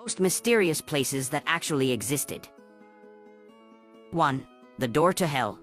Most mysterious places that actually existed. 1. The door to hell.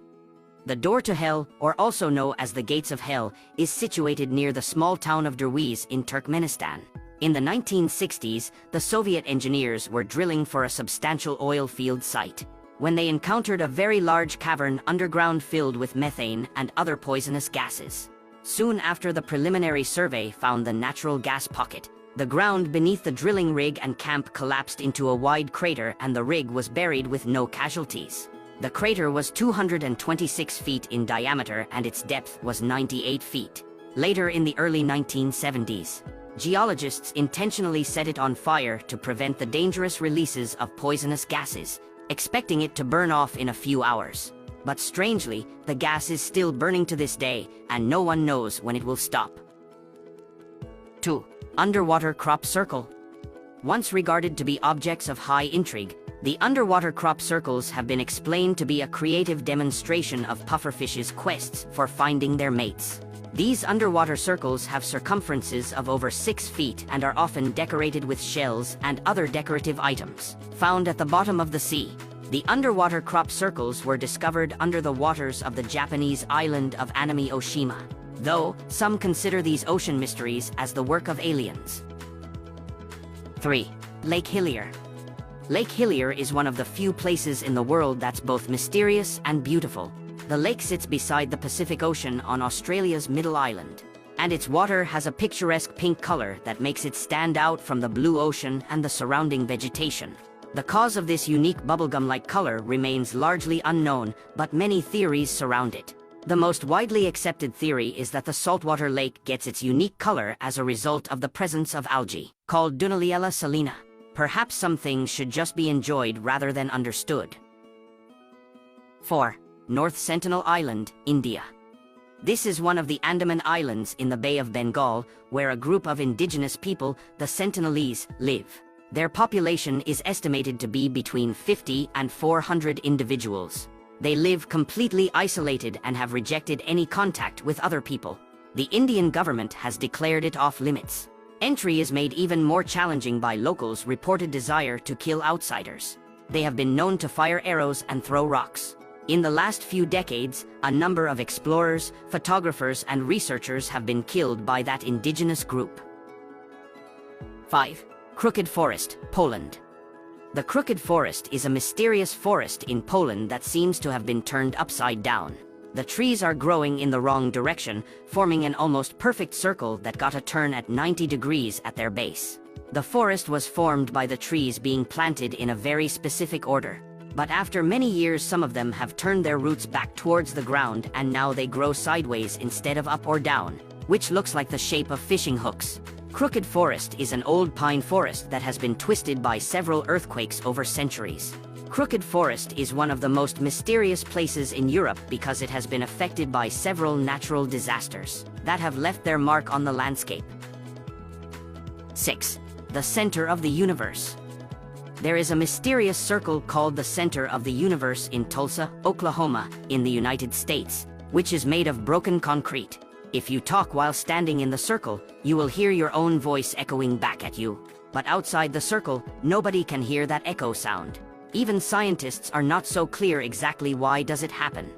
The door to hell, or also known as the gates of hell, is situated near the small town of Derwiz in Turkmenistan. In the 1960s, the Soviet engineers were drilling for a substantial oil field site, when they encountered a very large cavern underground filled with methane and other poisonous gases. Soon after, the preliminary survey found the natural gas pocket. The ground beneath the drilling rig and camp collapsed into a wide crater, and the rig was buried with no casualties. The crater was 226 feet in diameter and its depth was 98 feet. Later, in the early 1970s, geologists intentionally set it on fire to prevent the dangerous releases of poisonous gases, expecting it to burn off in a few hours. But strangely, the gas is still burning to this day, and no one knows when it will stop. 2. Underwater crop circle. Once regarded to be objects of high intrigue, the underwater crop circles have been explained to be a creative demonstration of pufferfish's quests for finding their mates. These underwater circles have circumferences of over 6 feet and are often decorated with shells and other decorative items found at the bottom of the sea. The underwater crop circles were discovered under the waters of the Japanese island of Anami Oshima, though some consider these ocean mysteries as the work of aliens. 3. Lake Hillier. Lake Hillier is one of the few places in the world that's both mysterious and beautiful. The lake sits beside the Pacific Ocean on Australia's Middle Island, and its water has a picturesque pink color that makes it stand out from the blue ocean and the surrounding vegetation. The cause of this unique bubblegum-like color remains largely unknown, but many theories surround it. The most widely accepted theory is that the saltwater lake gets its unique color as a result of the presence of algae, called Dunaliella salina. Perhaps some things should just be enjoyed rather than understood. 4. North Sentinel Island, India. This is one of the Andaman Islands in the Bay of Bengal, where a group of indigenous people, the Sentinelese, live. Their population is estimated to be between 50 and 400 individuals. They live completely isolated and have rejected any contact with other people. The Indian government has declared it off limits. Entry is made even more challenging by locals' reported desire to kill outsiders. They have been known to fire arrows and throw rocks. In the last few decades, a number of explorers, photographers, and researchers have been killed by that indigenous group. 5. Crooked Forest, Poland. The Crooked Forest is a mysterious forest in Poland that seems to have been turned upside down. The trees are growing in the wrong direction, forming an almost perfect circle that got a turn at 90 degrees at their base. The forest was formed by the trees being planted in a very specific order. But after many years, some of them have turned their roots back towards the ground, and now they grow sideways instead of up or down, which looks like the shape of fishing hooks. Crooked Forest is an old pine forest that has been twisted by several earthquakes over centuries. Crooked Forest is one of the most mysterious places in Europe because it has been affected by several natural disasters that have left their mark on the landscape. 6. The Center of the Universe. There is a mysterious circle called the Center of the Universe in Tulsa, Oklahoma, in the United States, which is made of broken concrete. If you talk while standing in the circle, you will hear your own voice echoing back at you. But outside the circle, nobody can hear that echo sound. Even scientists are not so clear exactly why does it happen.